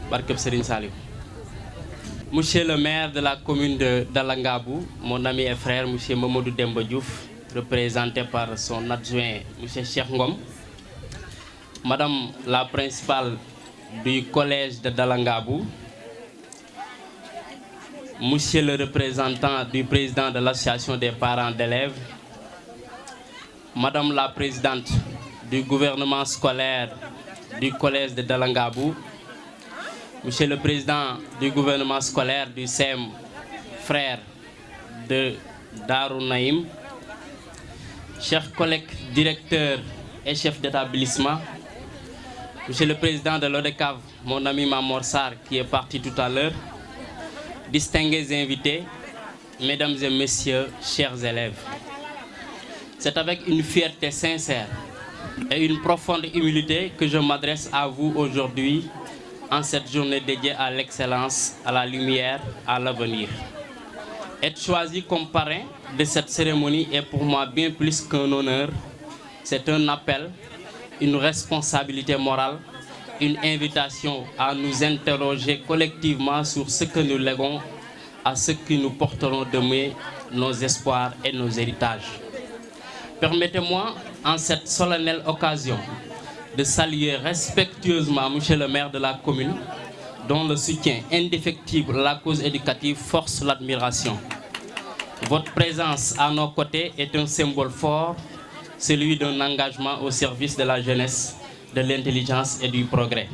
barkeb Serigne Saliou. Monsieur le maire de la commune de Dalangabou, mon ami et frère, monsieur Mamadou Demba Diouf, représenté par son adjoint, monsieur Cheikh Ngom, madame la principale du collège de Dalangabou, monsieur le représentant du président de l'association des parents d'élèves, madame la présidente du gouvernement scolaire du collège de Dalangabou, monsieur le président du gouvernement scolaire du CEM frère de Darou Naïm, chers collègues directeurs et chefs d'établissement, monsieur le président de l'ODECAV, mon ami Mamor Sarr qui est parti tout à l'heure, distingués invités, mesdames et messieurs, chers élèves. C'est avec une fierté sincère et une profonde humilité que je m'adresse à vous aujourd'hui en cette journée dédiée à l'excellence, à la lumière, à l'avenir. Être choisi comme parrain de cette cérémonie est pour moi bien plus qu'un honneur. C'est un appel, une responsabilité morale, une invitation à nous interroger collectivement sur ce que nous léguons à ceux qui nous porteront demain nos espoirs et nos héritages. Permettez-moi, en cette solennelle occasion, de saluer respectueusement monsieur le maire de la commune, dont le soutien indéfectible à la cause éducative force l'admiration. Votre présence à nos côtés est un symbole fort, celui d'un engagement au service de la jeunesse, de l'intelligence et du progrès.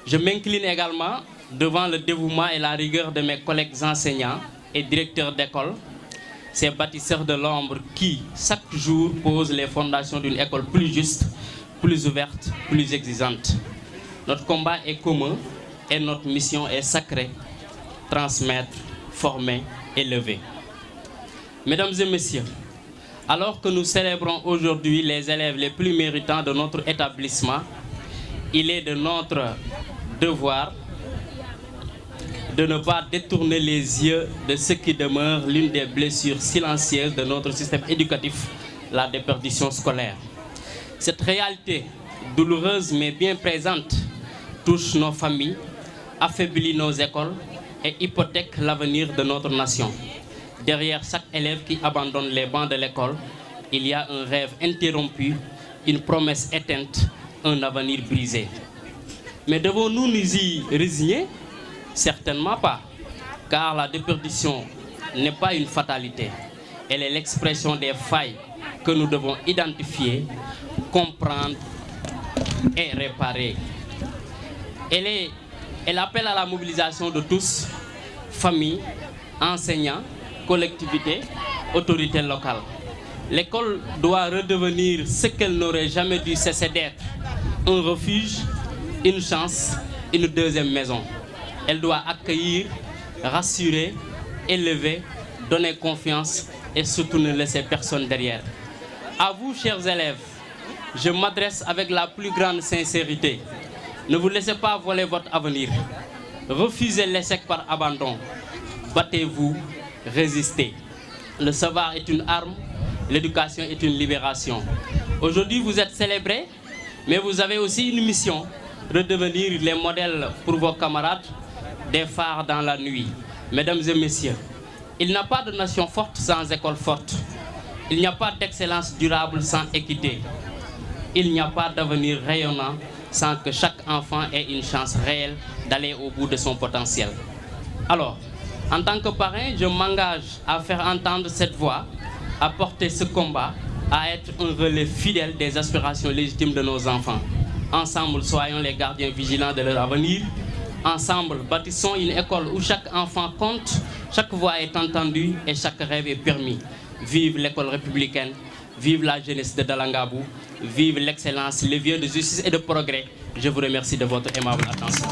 Je m'incline également devant le dévouement et la rigueur de mes collègues enseignants et directeurs d'école, ces bâtisseurs de l'ombre qui, chaque jour, posent les fondations d'une école plus juste, plus ouverte, plus exigeante. Notre combat est commun et notre mission est sacrée, transmettre, former, élever. Mesdames et messieurs, alors que nous célébrons aujourd'hui les élèves les plus méritants de notre établissement, il est de notre devoir de ne pas détourner les yeux de ce qui demeure l'une des blessures silencieuses de notre système éducatif, la déperdition scolaire. Cette réalité douloureuse mais bien présente touche nos familles, affaiblit nos écoles et hypothèque l'avenir de notre nation. Derrière chaque élève qui abandonne les bancs de l'école, il y a un rêve interrompu, une promesse éteinte, un avenir brisé. Mais devons-nous nous y résigner? Certainement pas, car la déperdition n'est pas une fatalité. Elle est l'expression des failles que nous devons identifier, comprendre et réparer. Elle appelle à la mobilisation de tous, familles, enseignants, collectivités, autorités locales. L'école doit redevenir ce qu'elle n'aurait jamais dû cesser d'être, un refuge, une chance, une deuxième maison. Elle doit accueillir, rassurer, élever, donner confiance et surtout ne laisser personne derrière. À vous, chers élèves, je m'adresse avec la plus grande sincérité. Ne vous laissez pas voler votre avenir. Refusez l'échec par abandon. Battez-vous, résistez. Le savoir est une arme, l'éducation est une libération. Aujourd'hui, vous êtes célébrés, mais vous avez aussi une mission, redevenir les modèles pour vos camarades, des phares dans la nuit. Mesdames et messieurs, il n'y a pas de nation forte sans école forte. Il n'y a pas d'excellence durable sans équité. Il n'y a pas d'avenir rayonnant sans que chaque enfant ait une chance réelle d'aller au bout de son potentiel. Alors, en tant que parrain, je m'engage à faire entendre cette voix, à porter ce combat, à être un relais fidèle des aspirations légitimes de nos enfants. Ensemble, soyons les gardiens vigilants de leur avenir. Ensemble, bâtissons une école où chaque enfant compte, chaque voix est entendue et chaque rêve est permis. Vive l'école républicaine, vive la jeunesse de Dalangabou, vive l'excellence, les vieux de justice et de progrès. Je vous remercie de votre aimable attention.